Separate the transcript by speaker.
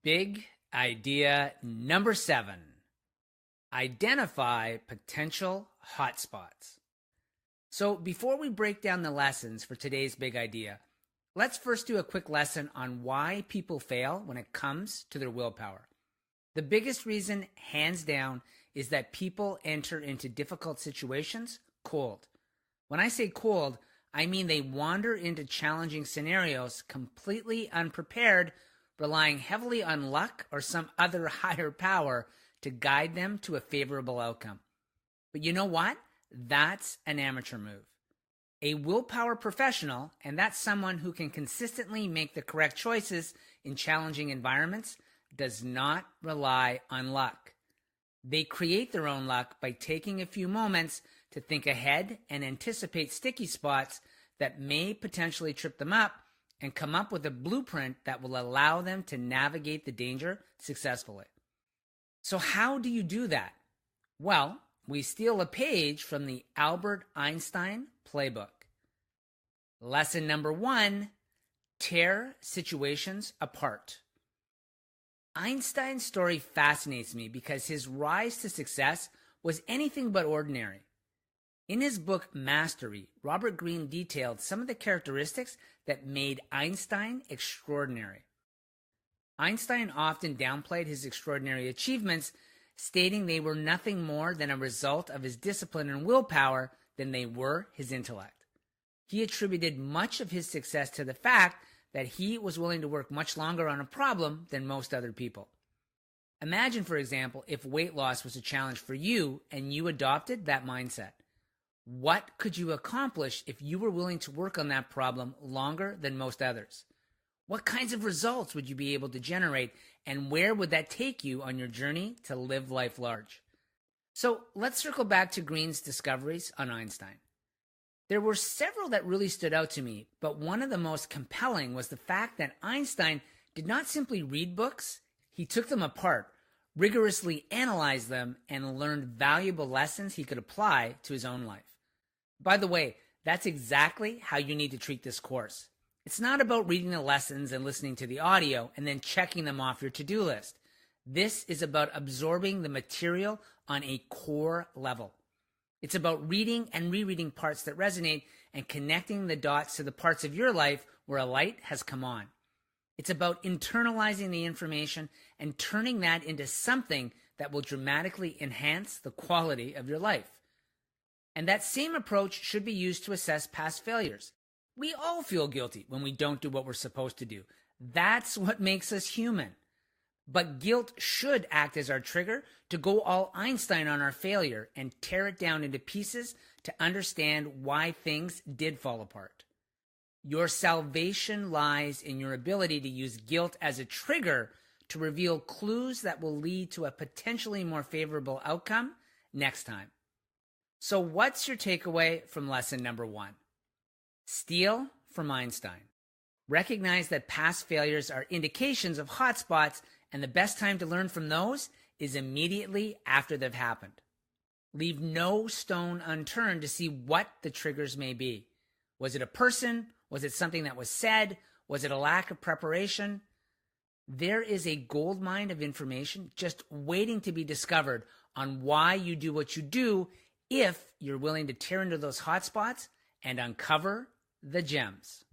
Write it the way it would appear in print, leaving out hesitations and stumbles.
Speaker 1: Big idea number 7. Identify potential hotspots. So before we break down the lessons for today's big idea, let's first do a quick lesson on why people fail when it comes to their willpower. The biggest reason, hands down, is that people enter into difficult situations cold. When I say cold, I mean they wander into challenging scenarios completely unprepared, relying heavily on luck or some other higher power to guide them to a favorable outcome. But you know what? That's an amateur move. A willpower professional, and that's someone who can consistently make the correct choices in challenging environments, does not rely on luck. They create their own luck by taking a few moments to think ahead and anticipate sticky spots that may potentially trip them up and come up with a blueprint that will allow them to navigate the danger successfully. So how do you do that? Well, we steal a page from the Albert Einstein playbook. Lesson number 1, tear situations apart. Einstein's story fascinates me because his rise to success was anything but ordinary. In his book Mastery, Robert Greene detailed some of the characteristics that made Einstein extraordinary. Einstein often downplayed his extraordinary achievements, stating they were nothing more than a result of his discipline and willpower than they were his intellect. He attributed much of his success to the fact that he was willing to work much longer on a problem than most other people. Imagine, for example, if weight loss was a challenge for you and you adopted that mindset. What could you accomplish if you were willing to work on that problem longer than most others? What kinds of results would you be able to generate, and where would that take you on your journey to live life large? So let's circle back to Greene's discoveries on Einstein. There were several that really stood out to me, but one of the most compelling was the fact that Einstein did not simply read books, he took them apart, rigorously analyzed them, and learned valuable lessons he could apply to his own life. By the way, that's exactly how you need to treat this course. It's not about reading the lessons and listening to the audio and then checking them off your to-do list. This is about absorbing the material on a core level. It's about reading and rereading parts that resonate and connecting the dots to the parts of your life where a light has come on. It's about internalizing the information and turning that into something that will dramatically enhance the quality of your life. And that same approach should be used to assess past failures. We all feel guilty when we don't do what we're supposed to do. That's what makes us human. But guilt should act as our trigger to go all Einstein on our failure and tear it down into pieces to understand why things did fall apart. Your salvation lies in your ability to use guilt as a trigger to reveal clues that will lead to a potentially more favorable outcome next time. So what's your takeaway from lesson number 1? Steal from Einstein. Recognize that past failures are indications of hotspots, and the best time to learn from those is immediately after they've happened. Leave no stone unturned to see what the triggers may be. Was it a person? Was it something that was said? Was it a lack of preparation? There is a goldmine of information just waiting to be discovered on why you do what you do if you're willing to tear into those hotspots and uncover the gems.